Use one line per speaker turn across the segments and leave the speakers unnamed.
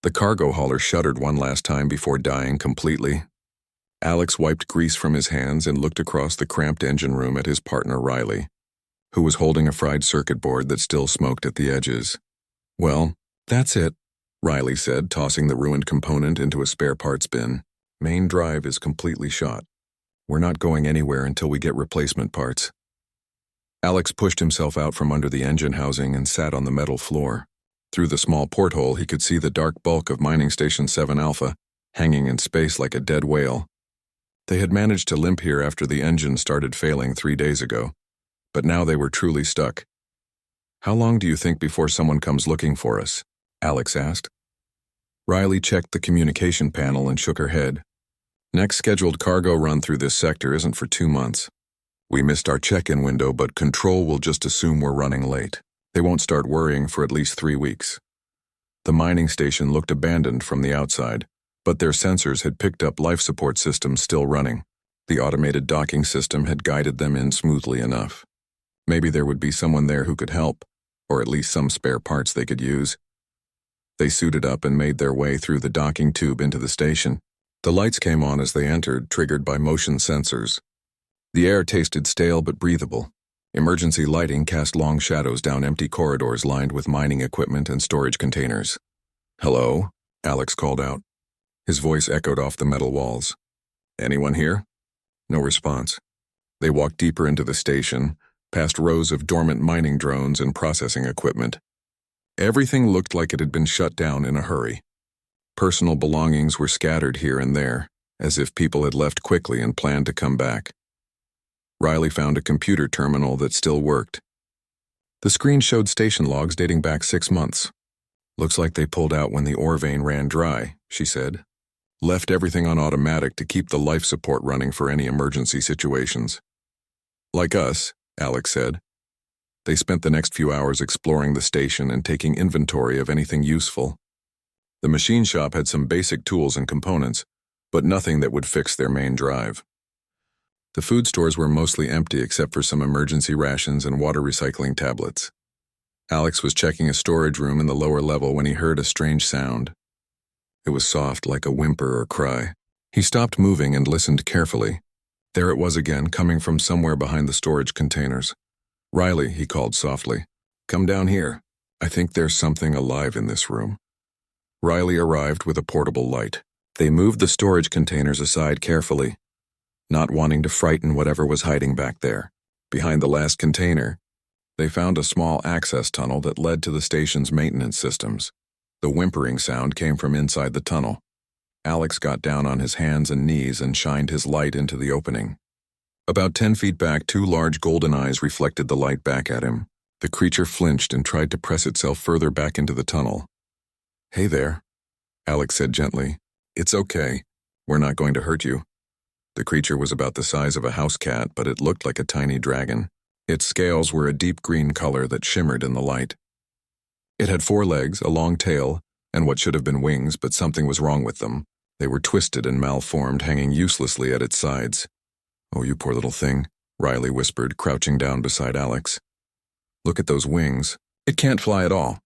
The cargo hauler shuddered one last time before dying completely. Alex wiped grease from his hands and looked across the cramped engine room at his partner Riley, who was holding a fried circuit board that still smoked at the edges. "Well, that's it," Riley said, tossing the ruined component into a spare parts bin. "Main drive is completely shot. We're not going anywhere until we get replacement parts." Alex pushed himself out from under the engine housing and sat on the metal floor. Through the small porthole, he could see the dark bulk of Mining Station 7 Alpha, hanging in space like a dead whale. They had managed to limp here after the engine started failing 3 days ago, but now they were truly stuck. "How long do you think before someone comes looking for us?" Alex asked. Riley checked the communication panel and shook her head. "Next scheduled cargo run through this sector isn't for 2 months. We missed our check-in window, but Control will just assume we're running late. They won't start worrying for at least 3 weeks." The mining station looked abandoned from the outside, but their sensors had picked up life support systems still running. The automated docking system had guided them in smoothly enough. Maybe there would be someone there who could help, or at least some spare parts they could use. They suited up and made their way through the docking tube into the station. The lights came on as they entered, triggered by motion sensors. The air tasted stale but breathable. Emergency lighting cast long shadows down empty corridors lined with mining equipment and storage containers. "Hello?" Alex called out. His voice echoed off the metal walls. "Anyone here?" No response. They walked deeper into the station, past rows of dormant mining drones and processing equipment. Everything looked like it had been shut down in a hurry. Personal belongings were scattered here and there, as if people had left quickly and planned to come back. Riley found a computer terminal that still worked. The screen showed station logs dating back 6 months. "Looks like they pulled out when the ore vein ran dry," she said. "Left everything on automatic to keep the life support running for any emergency situations." "Like us," Alex said. They spent the next few hours exploring the station and taking inventory of anything useful. The machine shop had some basic tools and components, but nothing that would fix their main drive. The food stores were mostly empty except for some emergency rations and water recycling tablets. Alex was checking a storage room in the lower level when he heard a strange sound. It was soft, like a whimper or cry. He stopped moving and listened carefully. There it was again, coming from somewhere behind the storage containers. "Riley," he called softly. "Come down here. I think there's something alive in this room." Riley arrived with a portable light. They moved the storage containers aside carefully, not wanting to frighten whatever was hiding back there. Behind the last container, they found a small access tunnel that led to the station's maintenance systems. The whimpering sound came from inside the tunnel. Alex got down on his hands and knees and shined his light into the opening. About 10 feet back, 2 large golden eyes reflected the light back at him. The creature flinched and tried to press itself further back into the tunnel. "Hey there," Alex said gently. "It's okay. We're not going to hurt you." The creature was about the size of a house cat, but it looked like a tiny dragon. Its scales were a deep green color that shimmered in the light. It had 4 legs, a long tail, and what should have been wings, but something was wrong with them. They were twisted and malformed, hanging uselessly at its sides. "Oh, you poor little thing," Riley whispered, crouching down beside Alex. "Look at those wings. It can't fly at all."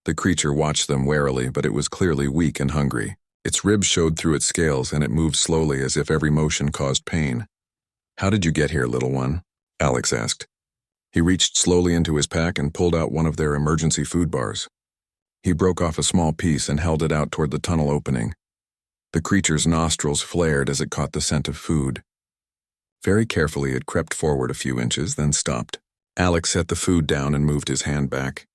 The creature watched them warily, but it was clearly weak and hungry. Its ribs showed through its scales, and it moved slowly as if every motion caused pain. "How did you get here, little one?" Alex asked. He reached slowly into his pack and pulled out one of their emergency food bars. He broke off a small piece and held it out toward the tunnel opening. The creature's nostrils flared as it caught the scent of food. Very carefully, it crept forward a few inches, then stopped. Alex set the food down and moved his hand back.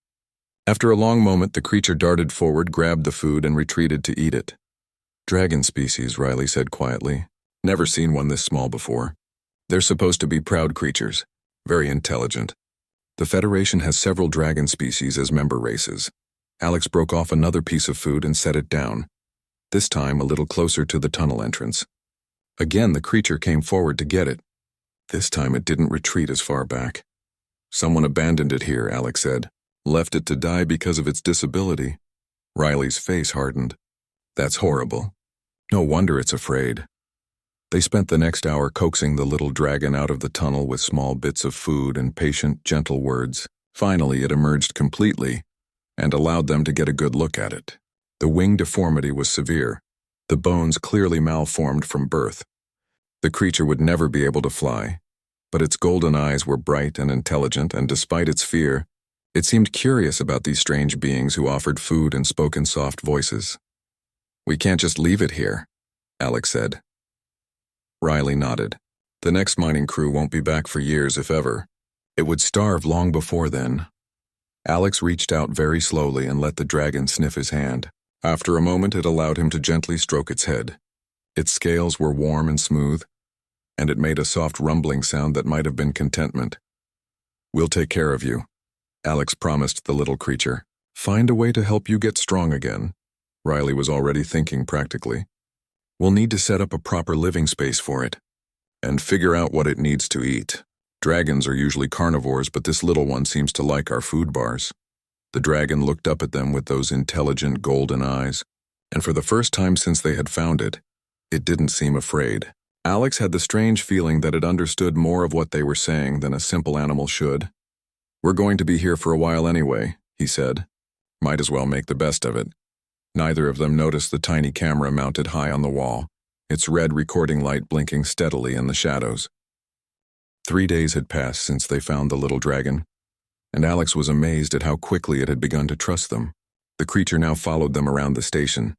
After a long moment, the creature darted forward, grabbed the food, and retreated to eat it. "Dragon species," Riley said quietly. "Never seen one this small before. They're supposed to be proud creatures, very intelligent. The Federation has several dragon species as member races." Alex broke off another piece of food and set it down, this time a little closer to the tunnel entrance. Again, the creature came forward to get it. This time it didn't retreat as far back. "Someone abandoned it here," Alex said. "Left it to die because of its disability." Riley's face hardened. "That's horrible. No wonder it's afraid." They spent the next hour coaxing the little dragon out of the tunnel with small bits of food and patient, gentle words. Finally, it emerged completely and allowed them to get a good look at it. The wing deformity was severe, the bones clearly malformed from birth. The creature would never be able to fly, but its golden eyes were bright and intelligent, and despite its fear, it seemed curious about these strange beings who offered food and spoke in soft voices. "We can't just leave it here," Alex said. Riley nodded. "The next mining crew won't be back for years, if ever. It would starve long before then." Alex reached out very slowly and let the dragon sniff his hand. After a moment, it allowed him to gently stroke its head. Its scales were warm and smooth, and it made a soft rumbling sound that might have been contentment. "We'll take care of you," Alex promised the little creature. "Find a way to help you get strong again." Riley was already thinking practically. "We'll need to set up a proper living space for it, and figure out what it needs to eat. Dragons are usually carnivores, but this little one seems to like our food bars." The dragon looked up at them with those intelligent golden eyes, and for the first time since they had found it, it didn't seem afraid. Alex had the strange feeling that it understood more of what they were saying than a simple animal should. "We're going to be here for a while anyway," he said. "Might as well make the best of it." Neither of them noticed the tiny camera mounted high on the wall, its red recording light blinking steadily in the shadows. 3 days had passed since they found the little dragon, and Alex was amazed at how quickly it had begun to trust them. The creature now followed them around the station,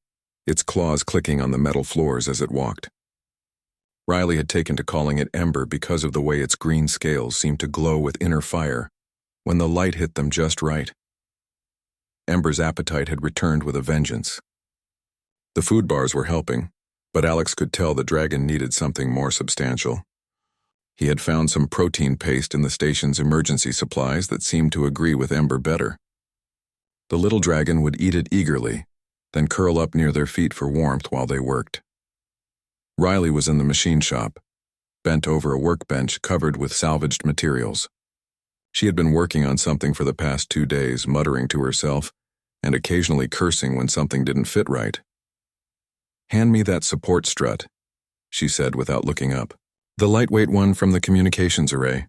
its claws clicking on the metal floors as it walked. Riley had taken to calling it Ember because of the way its green scales seemed to glow with inner fire when the light hit them just right. Ember's appetite had returned with a vengeance. The food bars were helping, but Alex could tell the dragon needed something more substantial. He had found some protein paste in the station's emergency supplies that seemed to agree with Ember better. The little dragon would eat it eagerly, then curl up near their feet for warmth while they worked. Riley was in the machine shop, bent over a workbench covered with salvaged materials. She had been working on something for the past 2 days, muttering to herself and occasionally cursing when something didn't fit right. "Hand me that support strut," she said without looking up. "The lightweight one from the communications array."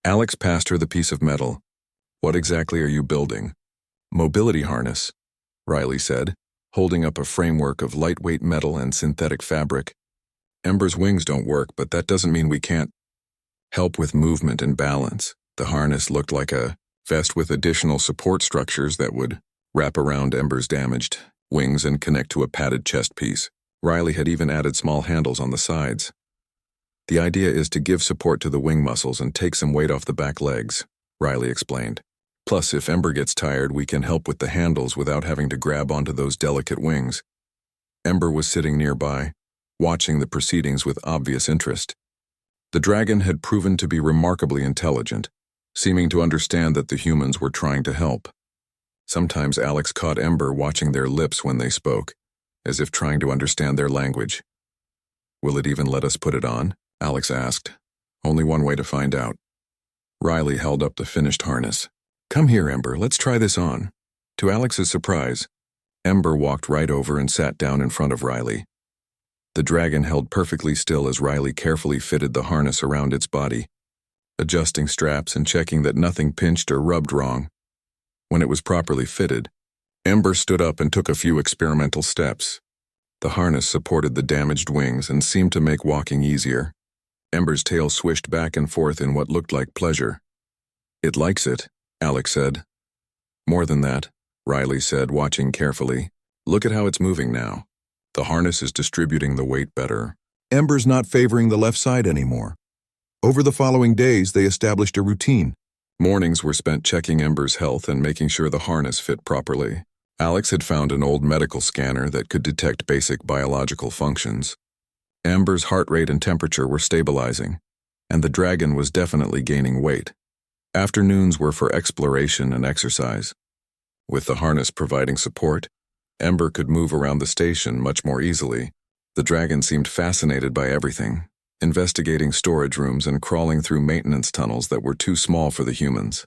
Alex passed her the piece of metal. "What exactly are you building?" "Mobility harness," Riley said, holding up a framework of lightweight metal and synthetic fabric. "Ember's wings don't work, but that doesn't mean we can't help with movement and balance." The harness looked like a vest with additional support structures that would wrap around Ember's damaged wings and connect to a padded chest piece. Riley had even added small handles on the sides. "The idea is to give support to the wing muscles and take some weight off the back legs," Riley explained. "Plus, if Ember gets tired, we can help with the handles without having to grab onto those delicate wings." Ember was sitting nearby, watching the proceedings with obvious interest. The dragon had proven to be remarkably intelligent, seeming to understand that the humans were trying to help. Sometimes Alex caught Ember watching their lips when they spoke, as if trying to understand their language. "Will it even let us put it on?" Alex asked. "Only one way to find out." Riley held up the finished harness. "Come here, Ember, let's try this on." To Alex's surprise, Ember walked right over and sat down in front of Riley. The dragon held perfectly still as Riley carefully fitted the harness around its body, adjusting straps and checking that nothing pinched or rubbed wrong. When it was properly fitted, Ember stood up and took a few experimental steps. The harness supported the damaged wings and seemed to make walking easier. Ember's tail swished back and forth in what looked like pleasure. "It likes it," Alex said. "More than that," Riley said, watching carefully. "Look at how it's moving now. The harness is distributing the weight better."
Ember's not favoring the left side anymore. Over the following days, they established a routine.
Mornings were spent checking Ember's health and making sure the harness fit properly. Alex had found an old medical scanner that could detect basic biological functions. Ember's heart rate and temperature were stabilizing, and the dragon was definitely gaining weight. Afternoons were for exploration and exercise. With the harness providing support, Ember could move around the station much more easily. The dragon seemed fascinated by everything, investigating storage rooms and crawling through maintenance tunnels that were too small for the humans.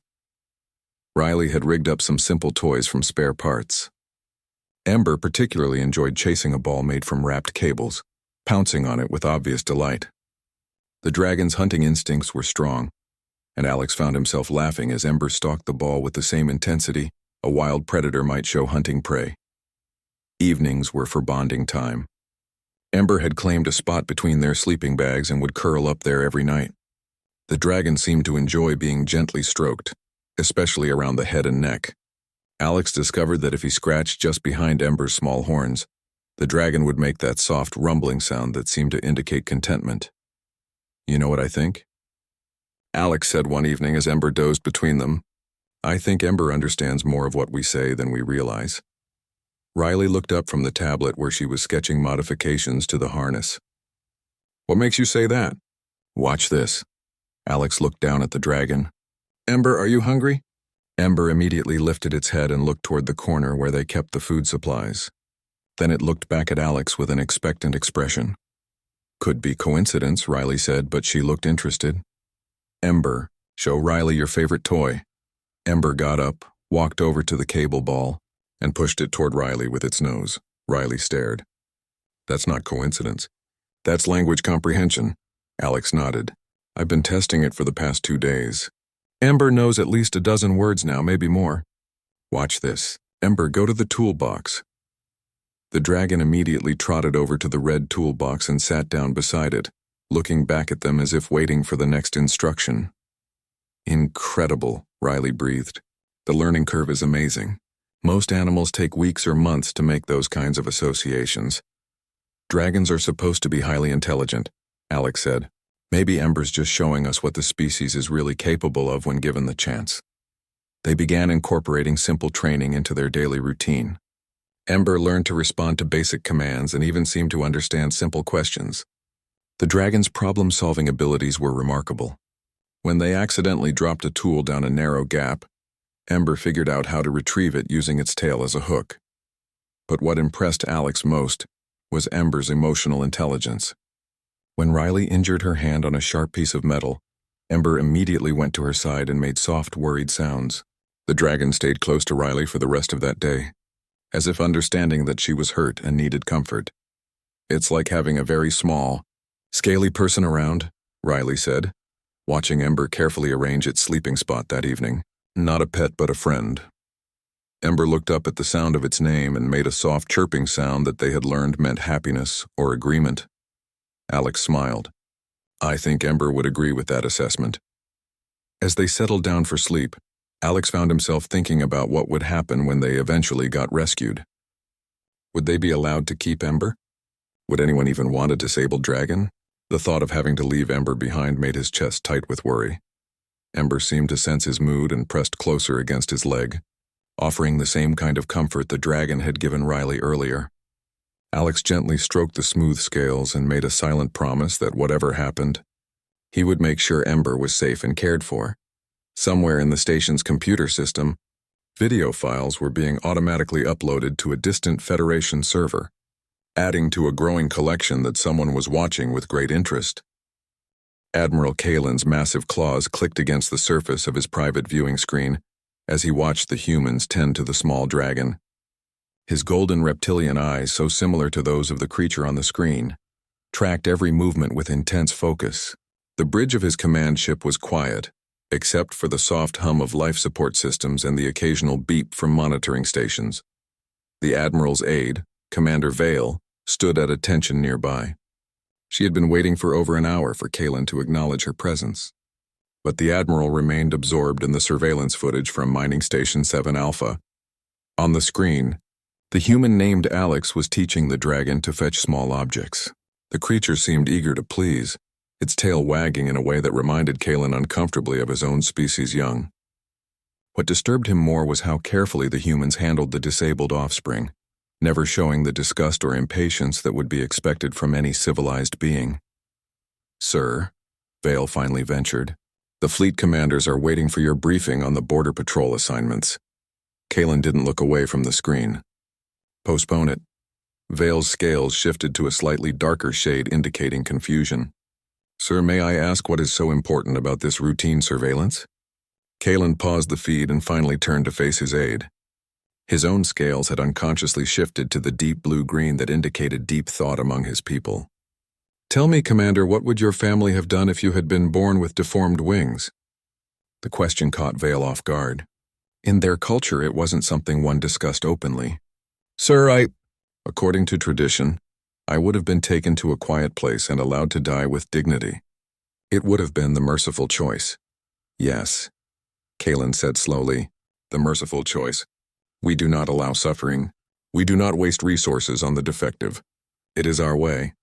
Riley had rigged up some simple toys from spare parts. Ember particularly enjoyed chasing a ball made from wrapped cables, pouncing on it with obvious delight. The dragon's hunting instincts were strong, and Alex found himself laughing as Ember stalked the ball with the same intensity a wild predator might show hunting prey. Evenings were for bonding time. Ember had claimed a spot between their sleeping bags and would curl up there every night. The dragon seemed to enjoy being gently stroked, especially around the head and neck. Alex discovered that if he scratched just behind Ember's small horns, the dragon would make that soft rumbling sound that seemed to indicate contentment. "You know what I think?" Alex said one evening as Ember dozed between them. "I think Ember understands more of what we say than we realize." Riley looked up from the tablet where she was sketching modifications to the harness. "What makes you say that?" "Watch this." Alex looked down at the dragon. "Ember, are you hungry?" Ember immediately lifted its head and looked toward the corner where they kept the food supplies. Then it looked back at Alex with an expectant expression. "Could be coincidence," Riley said, but she looked interested. "Ember, show Riley your favorite toy." Ember got up, walked over to the cable ball, and pushed it toward Riley with its nose. Riley stared. "That's not coincidence. That's language comprehension." Alex nodded. "I've been testing it for the past 2 days. Ember knows at least a dozen words now, maybe more." "Watch this. Ember, go to the toolbox." The dragon immediately trotted over to the red toolbox and sat down beside it, looking back at them as if waiting for the next instruction. "Incredible," Riley breathed. "The learning curve is amazing. Most animals take weeks or months to make those kinds of associations. Dragons are supposed to be highly intelligent," Alex said. "Maybe Ember's just showing us what the species is really capable of when given the chance." They began incorporating simple training into their daily routine. Ember learned to respond to basic commands and even seemed to understand simple questions. The dragon's problem-solving abilities were remarkable. When they accidentally dropped a tool down a narrow gap, Ember figured out how to retrieve it using its tail as a hook. But what impressed Alex most was Ember's emotional intelligence. When Riley injured her hand on a sharp piece of metal, Ember immediately went to her side and made soft, worried sounds. The dragon stayed close to Riley for the rest of that day, as if understanding that she was hurt and needed comfort. "It's like having a very small, scaly person around," Riley said, watching Ember carefully arrange its sleeping spot that evening. "Not a pet, but a friend." Ember looked up at the sound of its name and made a soft chirping sound that they had learned meant happiness or agreement. Alex smiled. "I think Ember would agree with that assessment." As they settled down for sleep, Alex found himself thinking about what would happen when they eventually got rescued. Would they be allowed to keep Ember? Would anyone even want a disabled dragon? The thought of having to leave Ember behind made his chest tight with worry. Ember seemed to sense his mood and pressed closer against his leg, offering the same kind of comfort the dragon had given Riley earlier. Alex gently stroked the smooth scales and made a silent promise that whatever happened, he would make sure Ember was safe and cared for. Somewhere in the station's computer system, video files were being automatically uploaded to a distant Federation server, adding to a growing collection that someone was watching with great interest. Admiral Kalen's massive claws clicked against the surface of his private viewing screen as he watched the humans tend to the small dragon. His golden reptilian eyes, so similar to those of the creature on the screen, tracked every movement with intense focus. The bridge of his command ship was quiet, except for the soft hum of life support systems and the occasional beep from monitoring stations. The Admiral's aide, Commander Vale, stood at attention nearby. She had been waiting for over an hour for Kalen to acknowledge her presence. But the Admiral remained absorbed in the surveillance footage from Mining Station 7 Alpha. On the screen, the human named Alex was teaching the dragon to fetch small objects. The creature seemed eager to please, its tail wagging in a way that reminded Kalen uncomfortably of his own species' young. What disturbed him more was how carefully the humans handled the disabled offspring, never showing the disgust or impatience that would be expected from any civilized being. "Sir," Vale finally ventured, "the fleet commanders are waiting for your briefing on the border patrol assignments." Kalen didn't look away from the screen. "Postpone it." Vale's scales shifted to a slightly darker shade indicating confusion. "Sir, may I ask what is so important about this routine surveillance?" Kalen paused the feed and finally turned to face his aide. His own scales had unconsciously shifted to the deep blue-green that indicated deep thought among his people. "Tell me, Commander, what would your family have done if you had been born with deformed wings?" The question caught Vale off guard. In their culture, it wasn't something one discussed openly. "Sir, According to tradition, I would have been taken to a quiet place and allowed to die with dignity. It would have been the merciful choice. Yes, Kalen said slowly, the merciful choice. We do not allow suffering. We do not waste resources on the defective. It is our way.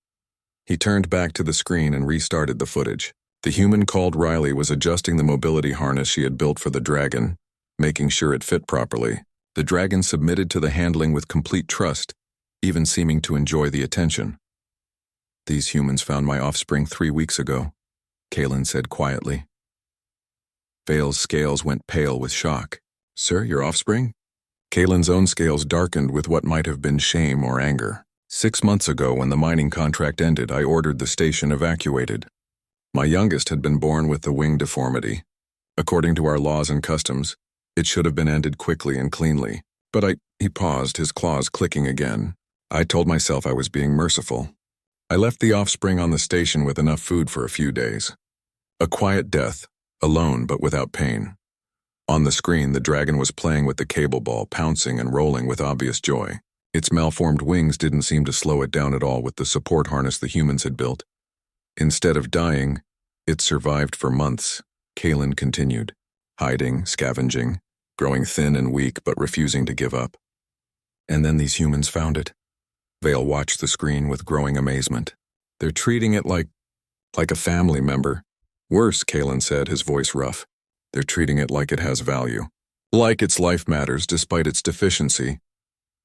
He turned back to the screen and restarted the footage. The human called Riley was adjusting the mobility harness she had built for the dragon, making sure it fit properly. The dragon submitted to the handling with complete trust, even seeming to enjoy the attention. These humans found my offspring 3 weeks ago, Kalen said quietly. Vale's scales went pale with shock. Sir, your offspring? Kalen's own scales darkened with what might have been shame or anger. 6 months ago, when the mining contract ended, I ordered the station evacuated. My youngest had been born with the wing deformity. According to our laws and customs, it should have been ended quickly and cleanly. But he paused, his claws clicking again. I told myself I was being merciful. I left the offspring on the station with enough food for a few days. A quiet death, alone but without pain. On the screen, the dragon was playing with the cable ball, pouncing and rolling with obvious joy. Its malformed wings didn't seem to slow it down at all with the support harness the humans had built. Instead of dying, it survived for months, Kalen continued, hiding, scavenging, growing thin and weak but refusing to give up. And then these humans found it. Vale watched the screen with growing amazement. They're treating it like a family member. Worse, Kalen said, his voice rough. They're treating it like it has value. Like its life matters despite its deficiency.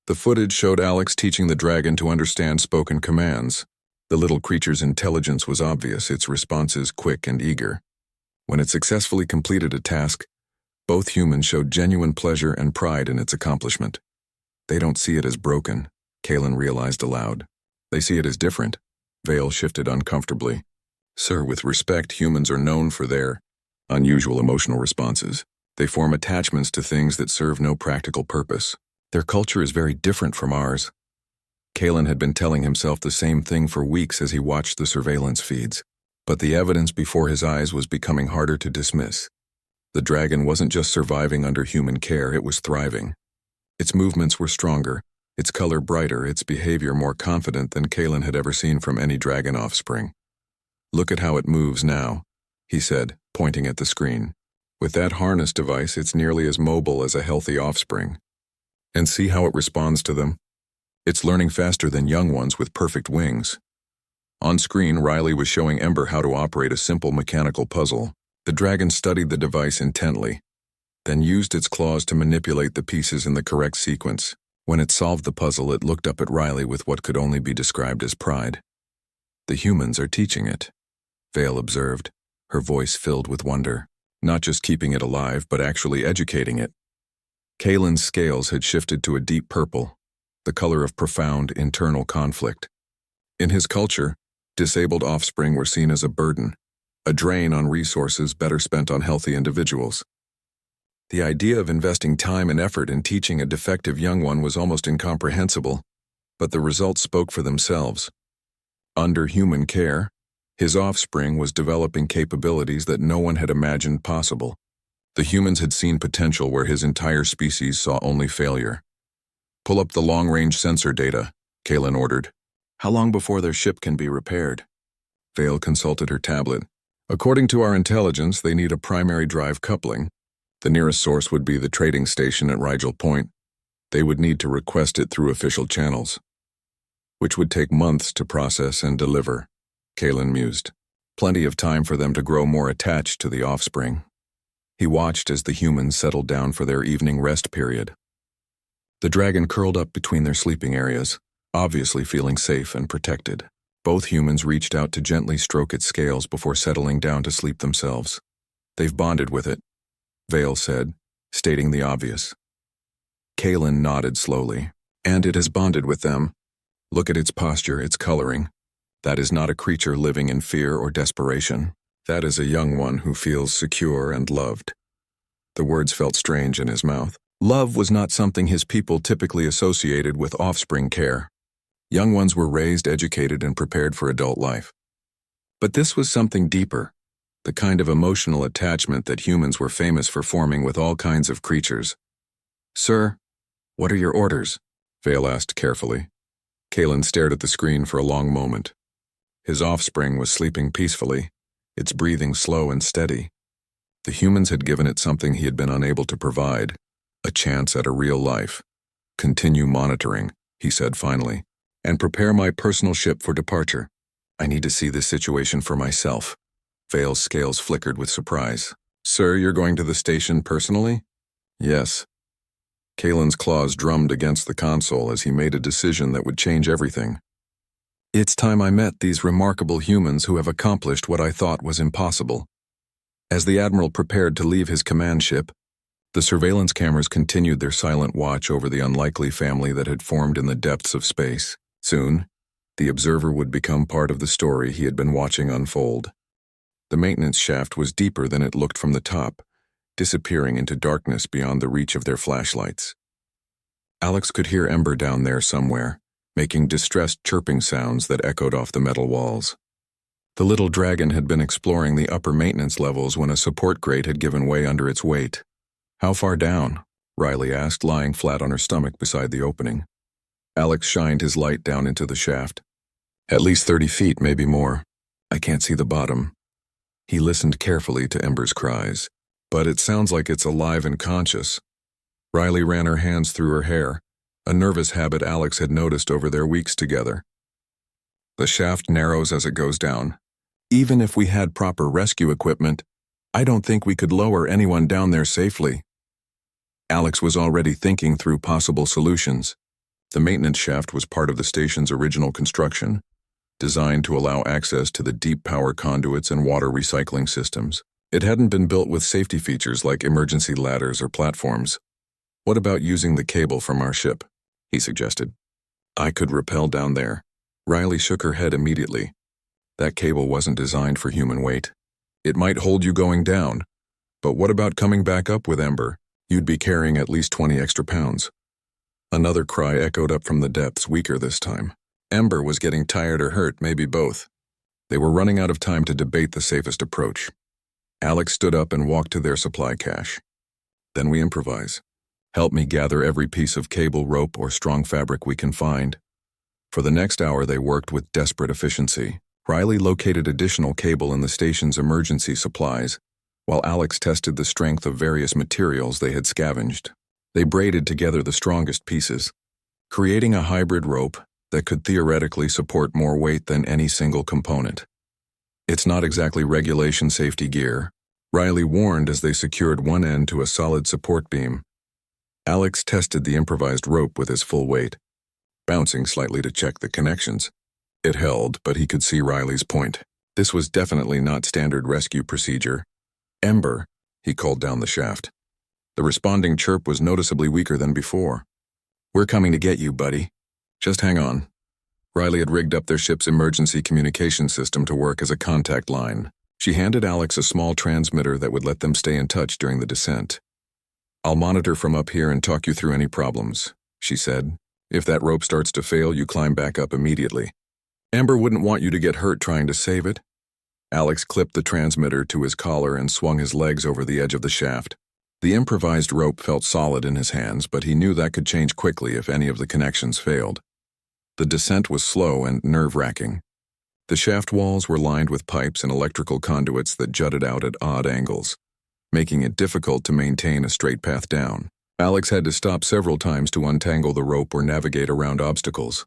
The footage showed Alex teaching the dragon to understand spoken commands. The little creature's intelligence was obvious, its responses quick and eager. When it successfully completed a task, both humans showed genuine pleasure and pride in its accomplishment. They don't see it as broken, Kalen realized aloud. They see it as different. Vale shifted uncomfortably. Sir, with respect, humans are known for their unusual emotional responses. They form attachments to things that serve no practical purpose. Their culture is very different from ours. Kalen had been telling himself the same thing for weeks as he watched the surveillance feeds, but the evidence before his eyes was becoming harder to dismiss. The dragon wasn't just surviving under human care, it was thriving. Its movements were stronger, its color brighter, its behavior more confident than Kalen had ever seen from any dragon offspring. Look at how it moves now, he said, pointing at the screen. With that harness device, it's nearly as mobile as a healthy offspring. And see how it responds to them? It's learning faster than young ones with perfect wings. On screen, Riley was showing Ember how to operate a simple mechanical puzzle. The dragon studied the device intently, then used its claws to manipulate the pieces in the correct sequence. When it solved the puzzle, it looked up at Riley with what could only be described as pride. The humans are teaching it, Vale observed, her voice filled with wonder. Not just keeping it alive, but actually educating it. Kalen's scales had shifted to a deep purple, the color of profound internal conflict. In his culture, disabled offspring were seen as a burden, a drain on resources better spent on healthy individuals. The idea of investing time and effort in teaching a defective young one was almost incomprehensible, but the results spoke for themselves. Under human care, his offspring was developing capabilities that no one had imagined possible. The humans had seen potential where his entire species saw only failure. Pull up the long-range sensor data, Kalen ordered. How long before their ship can be repaired? Vale consulted her tablet. According to our intelligence, they need a primary drive coupling. The nearest source would be the trading station at Rigel Point. They would need to request it through official channels, which would take months to process and deliver, Kalen mused. Plenty of time for them to grow more attached to the offspring. He watched as the humans settled down for their evening rest period. The dragon curled up between their sleeping areas, obviously feeling safe and protected. Both humans reached out to gently stroke its scales before settling down to sleep themselves. They've bonded with it, Vale said, stating the obvious. Kalen nodded slowly. And it has bonded with them. Look at its posture, its coloring. That is not a creature living in fear or desperation. That is a young one who feels secure and loved. The words felt strange in his mouth. Love was not something his people typically associated with offspring care. Young ones were raised, educated, and prepared for adult life. But this was something deeper, the kind of emotional attachment that humans were famous for forming with all kinds of creatures. Sir, what are your orders? Vale asked carefully. Kalen stared at the screen for a long moment. His offspring was sleeping peacefully, its breathing slow and steady. The humans had given it something he had been unable to provide, a chance at a real life. "Continue monitoring," he said finally, "and prepare my personal ship for departure. I need to see this situation for myself." Vale's scales flickered with surprise. "Sir, you're going to the station personally?" "Yes." Kalen's claws drummed against the console as he made a decision that would change everything. "It's time I met these remarkable humans who have accomplished what I thought was impossible." As the Admiral prepared to leave his command ship, the surveillance cameras continued their silent watch over the unlikely family that had formed in the depths of space. Soon, the observer would become part of the story he had been watching unfold. The maintenance shaft was deeper than it looked from the top, disappearing into darkness beyond the reach of their flashlights. Alex could hear Ember down there somewhere, making distressed chirping sounds that echoed off the metal walls. The little dragon had been exploring the upper maintenance levels when a support grate had given way under its weight. "How far down?" Riley asked, lying flat on her stomach beside the opening. Alex shined his light down into the shaft. "At least 30 feet, maybe more. I can't see the bottom." He listened carefully to Ember's cries. "But it sounds like it's alive and conscious." Riley ran her hands through her hair, a nervous habit Alex had noticed over their weeks together. "The shaft narrows as it goes down. Even if we had proper rescue equipment, I don't think we could lower anyone down there safely." Alex was already thinking through possible solutions. The maintenance shaft was part of the station's original construction, designed to allow access to the deep power conduits and water recycling systems. It hadn't been built with safety features like emergency ladders or platforms. "What about using the cable from our ship?" he suggested. "I could rappel down there." Riley shook her head immediately. "That cable wasn't designed for human weight. It might hold you going down, but what about coming back up with Ember? You'd be carrying at least 20 extra pounds." Another cry echoed up from the depths, weaker this time. Ember was getting tired or hurt, maybe both. They were running out of time to debate the safest approach. Alex stood up and walked to their supply cache. "Then we improvise. Help me gather every piece of cable, rope, or strong fabric we can find." For the next hour they worked with desperate efficiency. Riley located additional cable in the station's emergency supplies, while Alex tested the strength of various materials they had scavenged. They braided together the strongest pieces, creating a hybrid rope that could theoretically support more weight than any single component. "It's not exactly regulation safety gear," Riley warned as they secured one end to a solid support beam. Alex tested the improvised rope with his full weight, bouncing slightly to check the connections. It held, but he could see Riley's point. This was definitely not standard rescue procedure. "Ember," he called down the shaft. The responding chirp was noticeably weaker than before. "We're coming to get you, buddy. Just hang on." Riley had rigged up their ship's emergency communication system to work as a contact line. She handed Alex a small transmitter that would let them stay in touch during the descent. "I'll monitor from up here and talk you through any problems," she said. "If that rope starts to fail, you climb back up immediately. Ember wouldn't want you to get hurt trying to save it." Alex clipped the transmitter to his collar and swung his legs over the edge of the shaft. The improvised rope felt solid in his hands, but he knew that could change quickly if any of the connections failed. The descent was slow and nerve-wracking. The shaft walls were lined with pipes and electrical conduits that jutted out at odd angles, making it difficult to maintain a straight path down. Alex had to stop several times to untangle the rope or navigate around obstacles.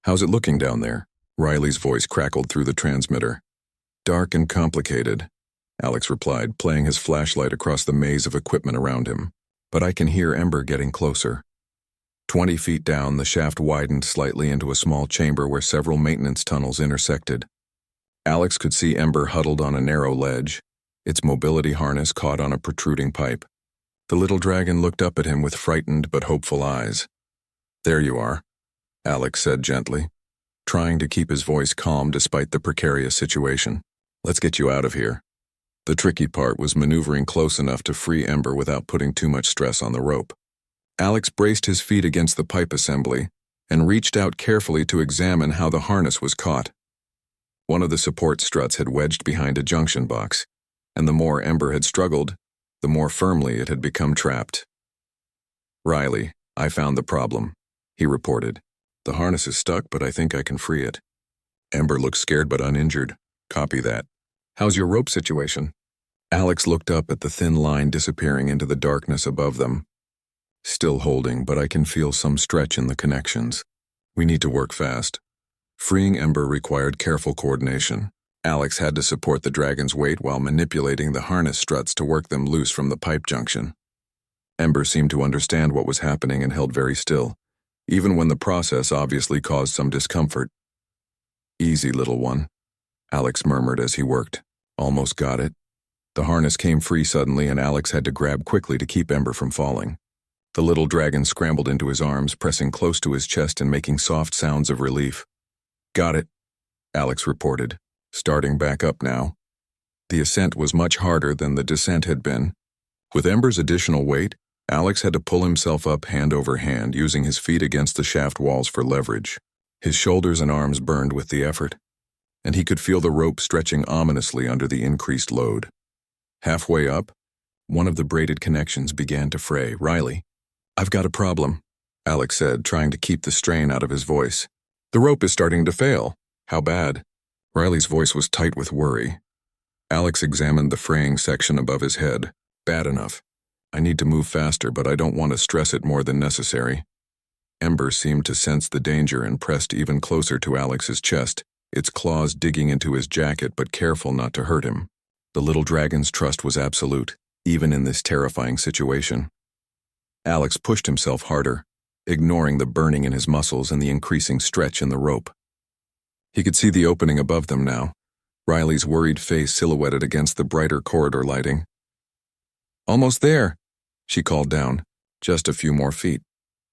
"How's it looking down there?" Riley's voice crackled through the transmitter. "Dark and complicated," Alex replied, playing his flashlight across the maze of equipment around him. "But I can hear Ember getting closer." 20 feet down, the shaft widened slightly into a small chamber where several maintenance tunnels intersected. Alex could see Ember huddled on a narrow ledge, its mobility harness caught on a protruding pipe. The little dragon looked up at him with frightened but hopeful eyes. "There you are," Alex said gently, trying to keep his voice calm despite the precarious situation. "Let's get you out of here." The tricky part was maneuvering close enough to free Ember without putting too much stress on the rope. Alex braced his feet against the pipe assembly and reached out carefully to examine how the harness was caught. One of the support struts had wedged behind a junction box, and the more Ember had struggled, the more firmly it had become trapped. "Riley, I found the problem," he reported. The harness is stuck, but I think I can free it. Ember looks scared but uninjured. Copy that. How's your rope situation? Alex looked up at the thin line disappearing into the darkness above them. Still holding, but I can feel some stretch in the connections. We need to work fast. Freeing Ember required careful coordination. Alex had to support the dragon's weight while manipulating the harness struts to work them loose from the pipe junction. Ember seemed to understand what was happening and held very still, even when the process obviously caused some discomfort. Easy, little one, Alex murmured as he worked. Almost got it. The harness came free suddenly and Alex had to grab quickly to keep Ember from falling. The little dragon scrambled into his arms, pressing close to his chest and making soft sounds of relief. Got it, Alex reported, starting back up now. The ascent was much harder than the descent had been. With Ember's additional weight, Alex had to pull himself up hand over hand, using his feet against the shaft walls for leverage. His shoulders and arms burned with the effort, and he could feel the rope stretching ominously under the increased load. Halfway up, one of the braided connections began to fray. Riley, I've got a problem, Alex said, trying to keep the strain out of his voice. The rope is starting to fail. How bad? Riley's voice was tight with worry. Alex examined the fraying section above his head. Bad enough. I need to move faster, but I don't want to stress it more than necessary. Ember seemed to sense the danger and pressed even closer to Alex's chest, its claws digging into his jacket but careful not to hurt him. The little dragon's trust was absolute, even in this terrifying situation. Alex pushed himself harder, ignoring the burning in his muscles and the increasing stretch in the rope. He could see the opening above them now, Riley's worried face silhouetted against the brighter corridor lighting. Almost there, she called down. Just a few more feet.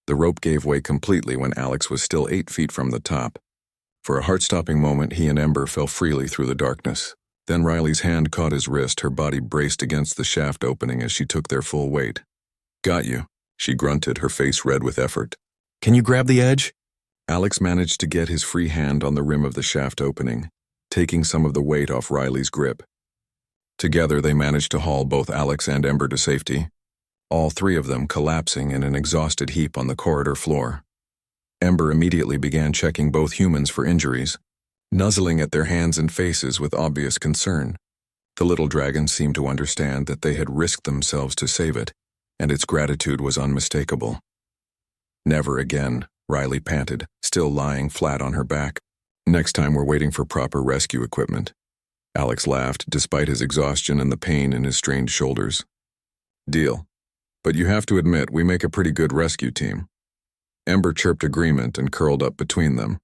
The rope gave way completely when Alex was still 8 feet from the top. For a heart-stopping moment, he and Ember fell freely through the darkness. Then Riley's hand caught his wrist, her body braced against the shaft opening as she took their full weight. Got you, she grunted, her face red with effort. Can you grab the edge? Alex managed to get his free hand on the rim of the shaft opening, taking some of the weight off Riley's grip. Together, they managed to haul both Alex and Ember to safety, all three of them collapsing in an exhausted heap on the corridor floor. Ember immediately began checking both humans for injuries, nuzzling at their hands and faces with obvious concern. The little dragon seemed to understand that they had risked themselves to save it, and its gratitude was unmistakable. Never again, Riley panted, still lying flat on her back. Next time we're waiting for proper rescue equipment. Alex laughed, despite his exhaustion and the pain in his strained shoulders. Deal. But you have to admit, we make a pretty good rescue team. Ember chirped agreement and curled up between them.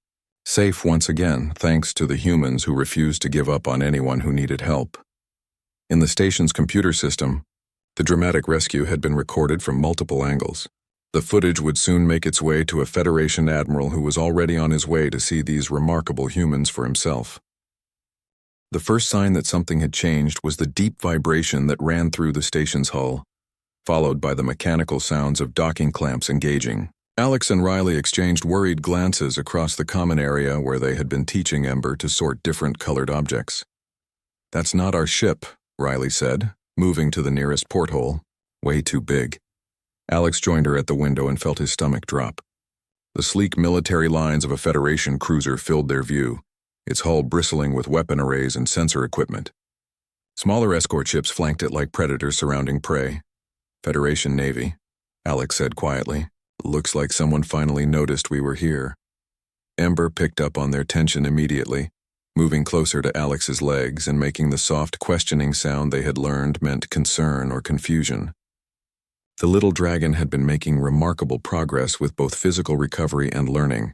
Safe once again, thanks to the humans who refused to give up on anyone who needed help. In the station's computer system, the dramatic rescue had been recorded from multiple angles. The footage would soon make its way to a Federation Admiral who was already on his way to see these remarkable humans for himself. The first sign that something had changed was the deep vibration that ran through the station's hull, followed by the mechanical sounds of docking clamps engaging. Alex and Riley exchanged worried glances across the common area where they had been teaching Ember to sort different colored objects. That's not our ship, Riley said, moving to the nearest porthole. Way too big. Alex joined her at the window and felt his stomach drop. The sleek military lines of a Federation cruiser filled their view, its hull bristling with weapon arrays and sensor equipment. Smaller escort ships flanked it like predators surrounding prey. Federation Navy, Alex said quietly. Looks like someone finally noticed we were here. Ember picked up on their tension immediately, moving closer to Alex's legs and making the soft questioning sound they had learned meant concern or confusion. The little dragon had been making remarkable progress with both physical recovery and learning,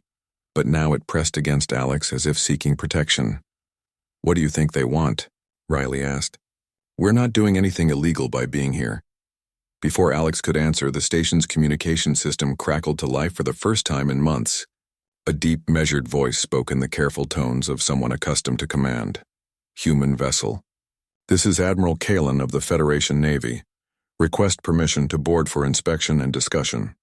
but now it pressed against Alex as if seeking protection. What do you think they want? Riley asked. We're not doing anything illegal by being here. Before Alex could answer, the station's communication system crackled to life for the first time in months. A deep, measured voice spoke in the careful tones of someone accustomed to command. Human vessel. This is Admiral Kalen of the Federation Navy. Request permission to board for inspection and discussion.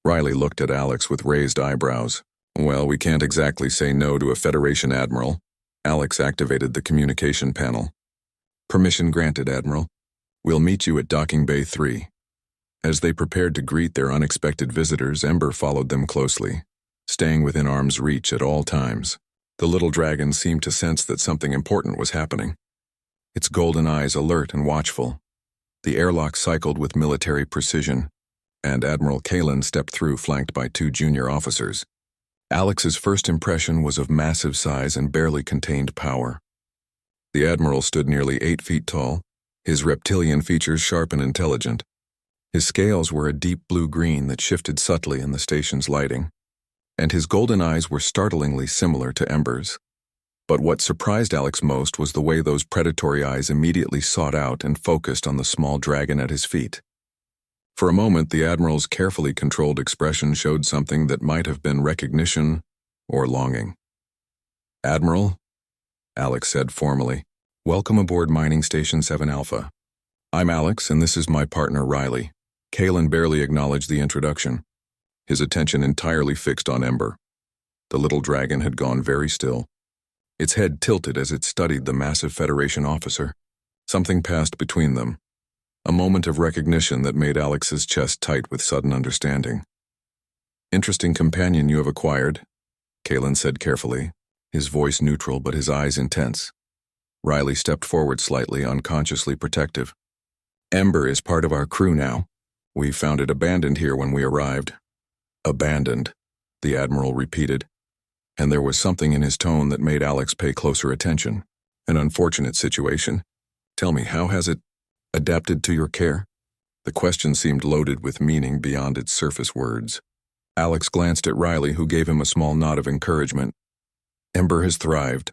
Riley looked at Alex with raised eyebrows. Well, we can't exactly say no to a Federation Admiral. Alex activated the communication panel. Permission granted, Admiral. We'll meet you at Docking Bay 3. As they prepared to greet their unexpected visitors, Ember followed them closely. staying within arm's reach at all times. The little dragon seemed to sense that something important was happening, its golden eyes alert and watchful. The airlock cycled with military precision, and Admiral Kalen stepped through flanked by 2 junior officers. Alex's first impression was of massive size and barely contained power. The Admiral stood nearly 8 feet tall, his reptilian features sharp and intelligent. His scales were a deep blue-green that shifted subtly in the station's lighting, and his golden eyes were startlingly similar to Ember's. But what surprised Alex most was the way those predatory eyes immediately sought out and focused on the small dragon at his feet. For a moment, the Admiral's carefully controlled expression showed something that might have been recognition or longing. "Admiral," Alex said formally, "welcome aboard Mining Station 7 Alpha. I'm Alex, and this is my partner Riley." Kalen barely acknowledged the introduction, his attention entirely fixed on Ember. The little dragon had gone very still. Its head tilted as it studied the massive Federation officer. Something passed between them, a moment of recognition that made Alex's chest tight with sudden understanding. "Interesting companion you have acquired," Kalen said carefully, his voice neutral but his eyes intense. Riley stepped forward slightly, unconsciously protective. "Ember is part of our crew now. We found it abandoned here when we arrived." "Abandoned," the Admiral repeated, and there was something in his tone that made Alex pay closer attention. "An unfortunate situation. Tell me, how has it adapted to your care?" The question seemed loaded with meaning beyond its surface words. Alex glanced at Riley, who gave him a small nod of encouragement. "Ember has thrived,"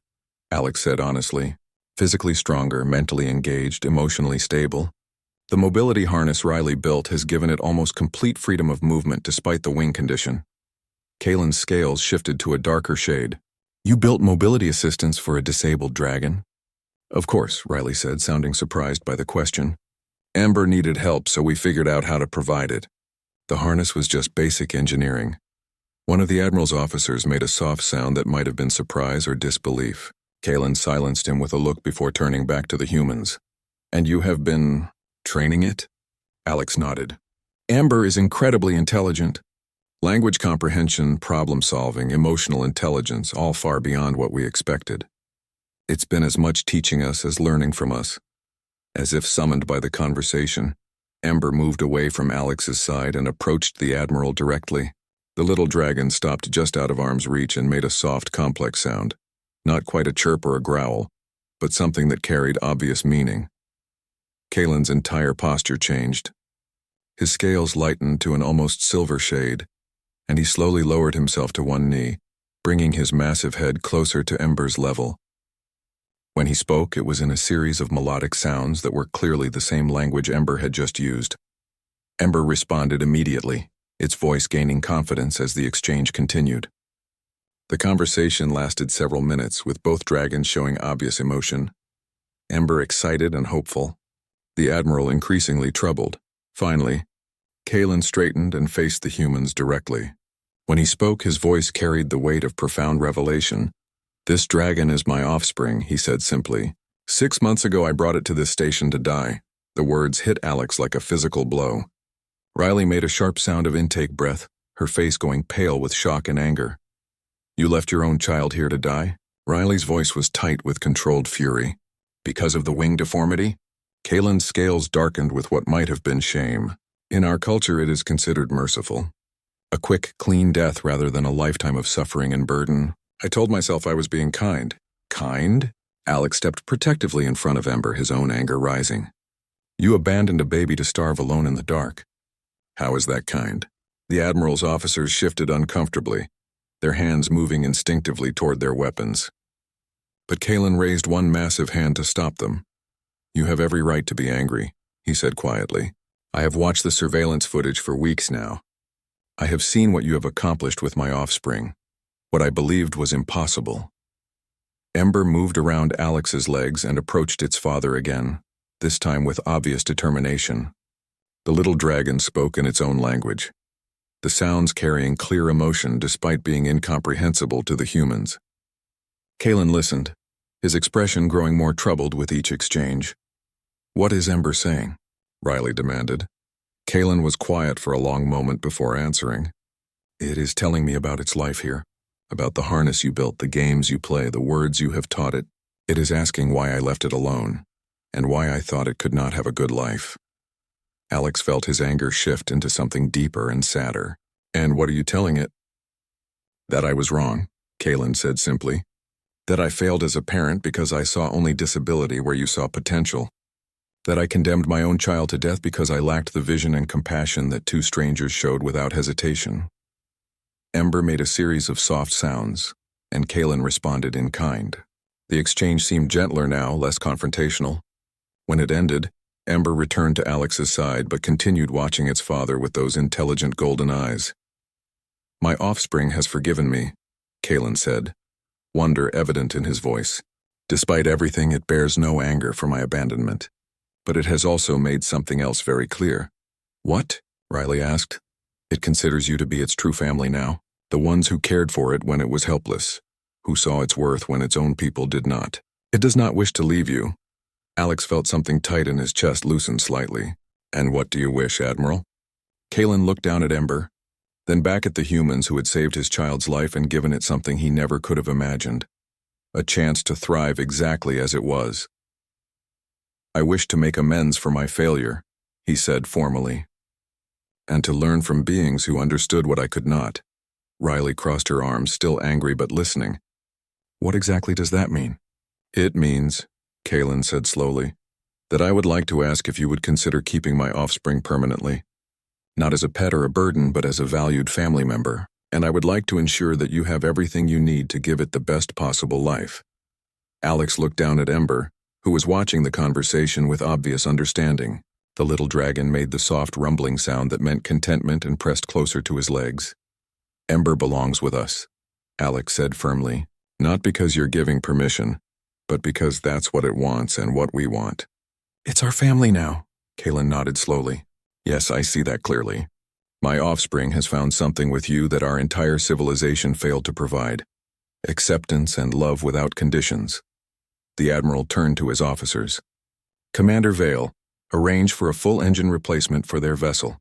Alex said honestly. "Physically stronger, mentally engaged, emotionally stable. The mobility harness Riley built has given it almost complete freedom of movement despite the wing condition." Kalen's scales shifted to a darker shade. "You built mobility assistance for a disabled dragon?" "Of course," Riley said, sounding surprised by the question. "Ember needed help, so we figured out how to provide it. The harness was just basic engineering." One of the Admiral's officers made a soft sound that might have been surprise or disbelief. Kalen silenced him with a look before turning back to the humans. "And you have been training it?" Alex nodded. "Ember is incredibly intelligent. Language comprehension, problem-solving, emotional intelligence, all far beyond what we expected. It's been as much teaching us as learning from us." As if summoned by the conversation, Ember moved away from Alex's side and approached the Admiral directly. The little dragon stopped just out of arm's reach and made a soft, complex sound. Not quite a chirp or a growl, but something that carried obvious meaning. Kalen's entire posture changed. His scales lightened to an almost silver shade, and he slowly lowered himself to one knee, bringing his massive head closer to Ember's level. When he spoke, it was in a series of melodic sounds that were clearly the same language Ember had just used. Ember responded immediately, its voice gaining confidence as the exchange continued. The conversation lasted several minutes, with both dragons showing obvious emotion. Ember excited and hopeful, the Admiral increasingly troubled. Finally, Kalen straightened and faced the humans directly. When he spoke, his voice carried the weight of profound revelation. "This dragon is my offspring," he said simply. "6 months ago I brought it to this station to die." The words hit Alex like a physical blow. Riley made a sharp sound of intake breath, her face going pale with shock and anger. "You left your own child here to die?" Riley's voice was tight with controlled fury. "Because of the wing deformity?" Kalen's scales darkened with what might have been shame. "In our culture it is considered merciful. A quick, clean death rather than a lifetime of suffering and burden. I told myself I was being kind." "Kind?" Alex stepped protectively in front of Ember, his own anger rising. "You abandoned a baby to starve alone in the dark. How is that kind?" The Admiral's officers shifted uncomfortably, their hands moving instinctively toward their weapons. But Kalen raised one massive hand to stop them. "You have every right to be angry," he said quietly. "I have watched the surveillance footage for weeks now. I have seen what you have accomplished with my offspring. What I believed was impossible." Ember moved around Alex's legs and approached its father again, this time with obvious determination. The little dragon spoke in its own language, the sounds carrying clear emotion despite being incomprehensible to the humans. Kalen listened, his expression growing more troubled with each exchange. "What is Ember saying?" Riley demanded. Kalen was quiet for a long moment before answering. It is telling me about its life here, about the harness you built, the games you play, the words you have taught it. It is asking why I left it alone, and why I thought it could not have a good life. Alex felt his anger shift into something deeper and sadder. And what are you telling it? That I was wrong, Kaylin said simply. That I failed as a parent because I saw only disability where you saw potential. That I condemned my own child to death because I lacked the vision and compassion that two strangers showed without hesitation. Ember made a series of soft sounds, and Kaylin responded in kind. The exchange seemed gentler now, less confrontational. When it ended, Ember returned to Alex's side but continued watching its father with those intelligent golden eyes. My offspring has forgiven me, Kaylin said, wonder evident in his voice. Despite everything, it bears no anger for my abandonment. But it has also made something else very clear. What? Riley asked. It considers you to be its true family now, the ones who cared for it when it was helpless, who saw its worth when its own people did not. It does not wish to leave you. Alex felt something tight in his chest loosen slightly. And what do you wish, Admiral? Kaylin looked down at Ember, then back at the humans who had saved his child's life and given it something he never could have imagined. A chance to thrive exactly as it was. I wish to make amends for my failure, he said formally. And to learn from beings who understood what I could not. Riley crossed her arms, still angry but listening. What exactly does that mean? It means, Kaylin said slowly, that I would like to ask if you would consider keeping my offspring permanently. Not as a pet or a burden, but as a valued family member, and I would like to ensure that you have everything you need to give it the best possible life. Alex looked down at Ember, who was watching the conversation with obvious understanding. The little dragon made the soft rumbling sound that meant contentment and pressed closer to his legs. Ember belongs with us, Alex said firmly, not because you're giving permission, but because that's what it wants and what we want. It's our family now, Kaylin nodded slowly. Yes, I see that clearly. My offspring has found something with you that our entire civilization failed to provide. Acceptance and love without conditions. The Admiral turned to his officers. Commander Vale, arrange for a full engine replacement for their vessel.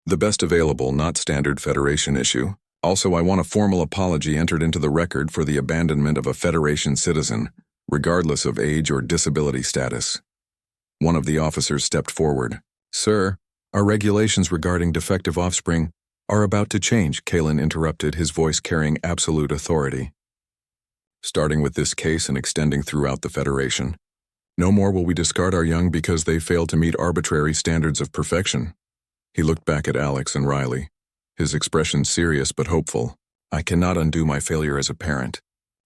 The best available, not standard Federation issue. Also, I want a formal apology entered into the record for the abandonment of a Federation citizen, regardless of age or disability status. One of the officers stepped forward. Sir, our regulations regarding defective offspring are about to change, Kaylin interrupted, his voice carrying absolute authority. Starting with this case and extending throughout the Federation. No more will we discard our young because they fail to meet arbitrary standards of perfection. He looked back at Alex and Riley, his expression serious but hopeful. I cannot undo my failure as a parent,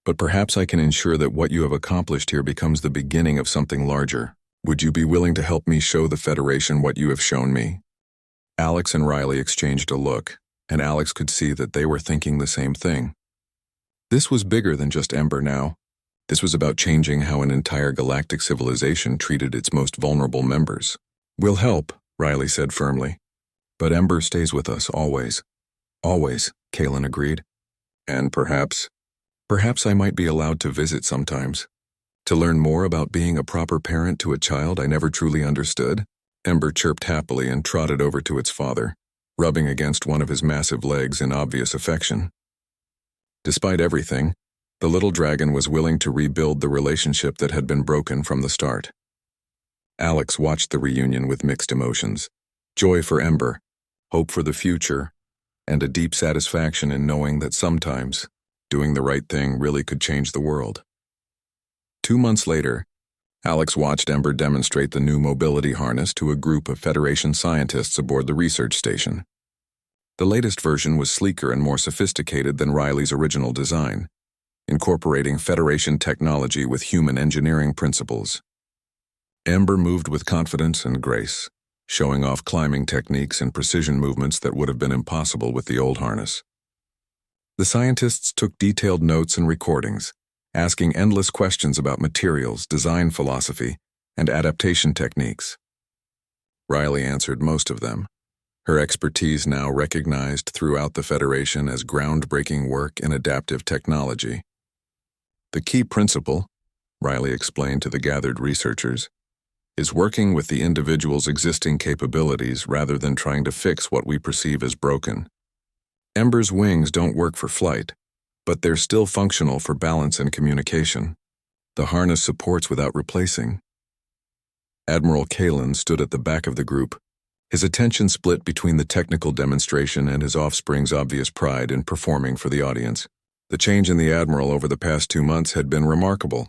but perhaps I can ensure that what you have accomplished here becomes the beginning of something larger. Would you be willing to help me show the Federation what you have shown me? Alex and Riley exchanged a look, and Alex could see that they were thinking the same thing. This was bigger than just Ember now. This was about changing how an entire galactic civilization treated its most vulnerable members. We'll help, Riley said firmly. But Ember stays with us always. Always, Kaylin agreed. And perhaps I might be allowed to visit sometimes. To learn more about being a proper parent to a child I never truly understood. Ember chirped happily and trotted over to its father, rubbing against one of his massive legs in obvious affection. Despite everything, the little dragon was willing to rebuild the relationship that had been broken from the start. Alex watched the reunion with mixed emotions. Joy for Ember, hope for the future, and a deep satisfaction in knowing that sometimes doing the right thing really could change the world. 2 months later, Alex watched Ember demonstrate the new mobility harness to a group of Federation scientists aboard the research station. The latest version was sleeker and more sophisticated than Riley's original design, incorporating Federation technology with human engineering principles. Ember moved with confidence and grace, showing off climbing techniques and precision movements that would have been impossible with the old harness. The scientists took detailed notes and recordings, asking endless questions about materials, design philosophy, and adaptation techniques. Riley answered most of them, her expertise now recognized throughout the Federation as groundbreaking work in adaptive technology. The key principle, Riley explained to the gathered researchers, is working with the individual's existing capabilities rather than trying to fix what we perceive as broken. Ember's wings don't work for flight, but they're still functional for balance and communication. The harness supports without replacing. Admiral Kalen stood at the back of the group, his attention split between the technical demonstration and his offspring's obvious pride in performing for the audience. The change in the Admiral over the past 2 months had been remarkable.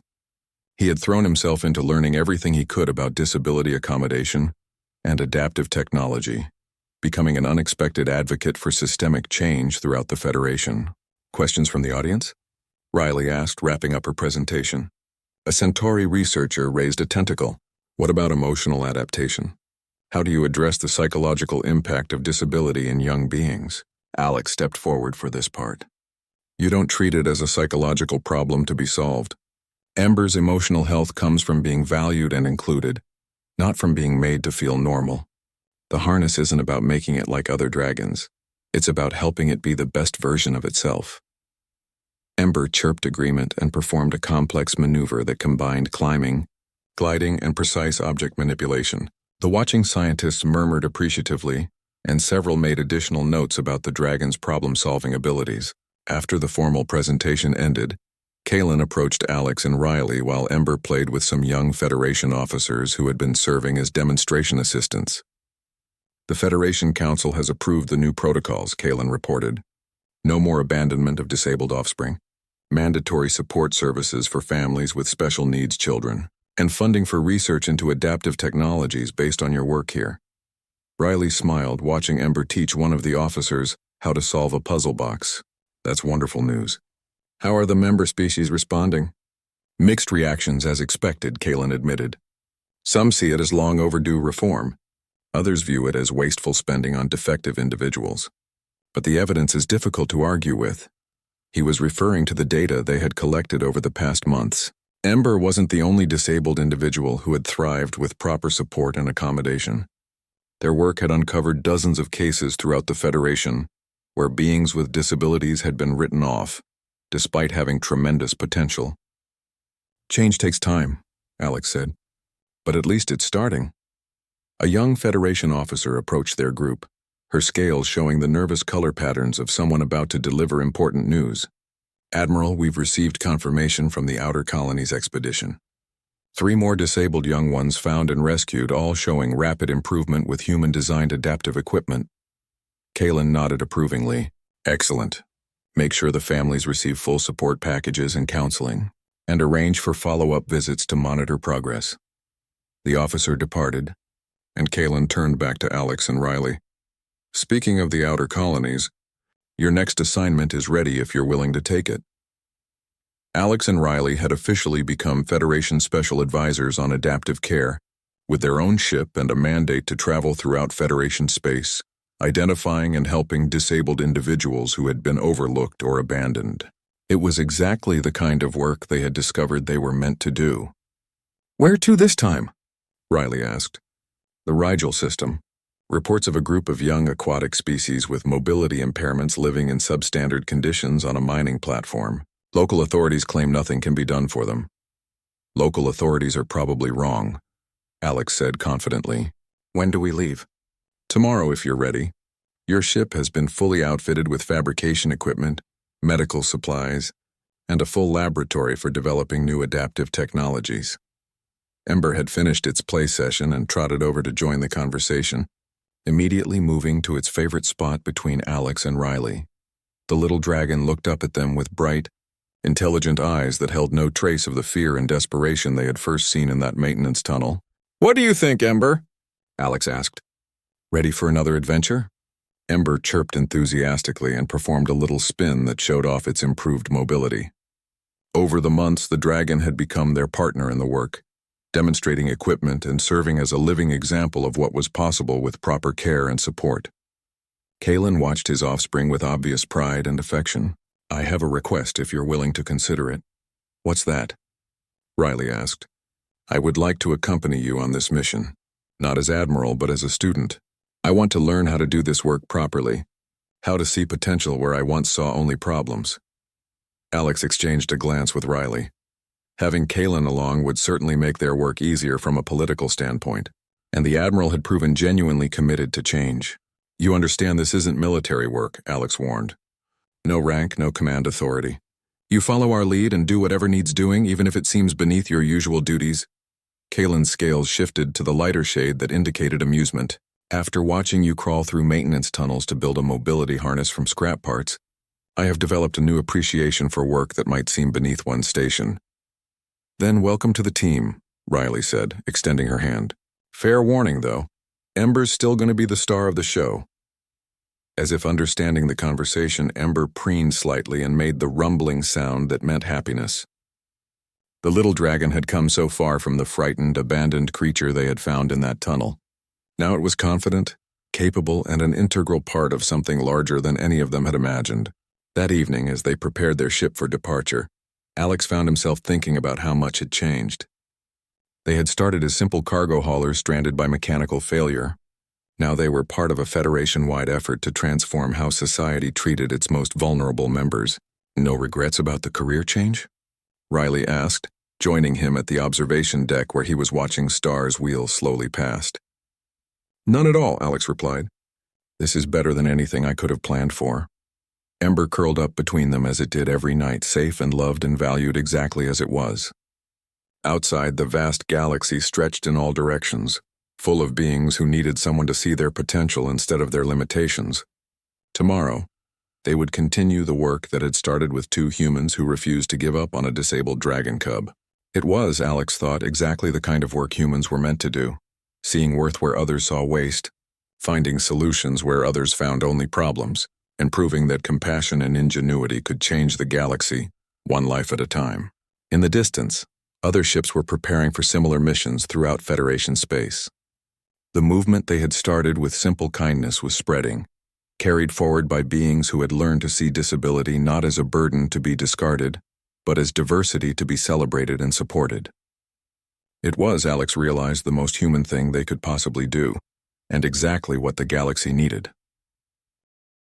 He had thrown himself into learning everything he could about disability accommodation and adaptive technology, becoming an unexpected advocate for systemic change throughout the Federation. Questions from the audience? Riley asked, wrapping up her presentation. A Centauri researcher raised a tentacle. What about emotional adaptation? How do you address the psychological impact of disability in young beings? Alex stepped forward for this part. You don't treat it as a psychological problem to be solved. Ember's emotional health comes from being valued and included, not from being made to feel normal. The harness isn't about making it like other dragons. It's about helping it be the best version of itself. Ember chirped agreement and performed a complex maneuver that combined climbing, gliding, and precise object manipulation. The watching scientists murmured appreciatively, and several made additional notes about the dragon's problem-solving abilities. After the formal presentation ended, Kalen approached Alex and Riley while Ember played with some young Federation officers who had been serving as demonstration assistants. The Federation Council has approved the new protocols, Kalen reported. No more abandonment of disabled offspring, mandatory support services for families with special needs children, and funding for research into adaptive technologies based on your work here. Riley smiled, watching Ember teach one of the officers how to solve a puzzle box. That's wonderful news. How are the member species responding? Mixed reactions as expected, Kalen admitted. Some see it as long overdue reform. Others view it as wasteful spending on defective individuals. But the evidence is difficult to argue with. He was referring to the data they had collected over the past months. Ember wasn't the only disabled individual who had thrived with proper support and accommodation. Their work had uncovered dozens of cases throughout the Federation where beings with disabilities had been written off, despite having tremendous potential. Change takes time, Alex said, but at least it's starting. A young Federation officer approached their group, her scales showing the nervous color patterns of someone about to deliver important news. Admiral, we've received confirmation from the Outer Colonies expedition. 3 more disabled young ones found and rescued, all showing rapid improvement with human-designed adaptive equipment. Kalen nodded approvingly. Excellent. Make sure the families receive full support packages and counseling, and arrange for follow-up visits to monitor progress. The officer departed, and Kalen turned back to Alex and Riley. Speaking of the Outer Colonies, your next assignment is ready if you're willing to take it. Alex and Riley had officially become Federation Special Advisors on adaptive care, with their own ship and a mandate to travel throughout Federation space, identifying and helping disabled individuals who had been overlooked or abandoned. It was exactly the kind of work they had discovered they were meant to do. Where to this time? Riley asked. The Rigel system. Reports of a group of young aquatic species with mobility impairments living in substandard conditions on a mining platform. Local authorities claim nothing can be done for them. Local authorities are probably wrong, Alex said confidently. When do we leave? Tomorrow, if you're ready. Your ship has been fully outfitted with fabrication equipment, medical supplies, and a full laboratory for developing new adaptive technologies. Ember had finished its play session and trotted over to join the conversation, immediately moving to its favorite spot between Alex and Riley. The little dragon looked up at them with bright, intelligent eyes that held no trace of the fear and desperation they had first seen in that maintenance tunnel. What do you think, Ember? Alex asked. Ready for another adventure? Ember chirped enthusiastically and performed a little spin that showed off its improved mobility. Over the months, the dragon had become their partner in the work, demonstrating equipment and serving as a living example of what was possible with proper care and support. Kalen watched his offspring with obvious pride and affection. I have a request if you're willing to consider it. What's that? Riley asked. I would like to accompany you on this mission, not as Admiral but as a student. I want to learn how to do this work properly, how to see potential where I once saw only problems. Alex exchanged a glance with Riley. Having Kalen along would certainly make their work easier from a political standpoint, and the Admiral had proven genuinely committed to change. You understand this isn't military work, Alex warned. No rank, no command authority. You follow our lead and do whatever needs doing, even if it seems beneath your usual duties. Kalen's scales shifted to the lighter shade that indicated amusement. After watching you crawl through maintenance tunnels to build a mobility harness from scrap parts, I have developed a new appreciation for work that might seem beneath one's station. Then welcome to the team, Riley said, extending her hand. Fair warning, though. Ember's still going to be the star of the show. As if understanding the conversation, Ember preened slightly and made the rumbling sound that meant happiness. The little dragon had come so far from the frightened, abandoned creature they had found in that tunnel. Now it was confident, capable, and an integral part of something larger than any of them had imagined. That evening, as they prepared their ship for departure, Alex found himself thinking about how much had changed. They had started as simple cargo haulers stranded by mechanical failure. Now they were part of a Federation-wide effort to transform how society treated its most vulnerable members. No regrets about the career change? Riley asked, joining him at the observation deck where he was watching stars wheel slowly past. None at all, Alex replied. This is better than anything I could have planned for. Ember curled up between them as it did every night, safe and loved and valued exactly as it was. Outside, the vast galaxy stretched in all directions, full of beings who needed someone to see their potential instead of their limitations. Tomorrow, they would continue the work that had started with two humans who refused to give up on a disabled dragon cub. It was, Alex thought, exactly the kind of work humans were meant to do, seeing worth where others saw waste, finding solutions where others found only problems, and proving that compassion and ingenuity could change the galaxy, one life at a time. In the distance, other ships were preparing for similar missions throughout Federation space. The movement they had started with simple kindness was spreading, carried forward by beings who had learned to see disability not as a burden to be discarded, but as diversity to be celebrated and supported. It was, Alex realized, the most human thing they could possibly do, and exactly what the galaxy needed.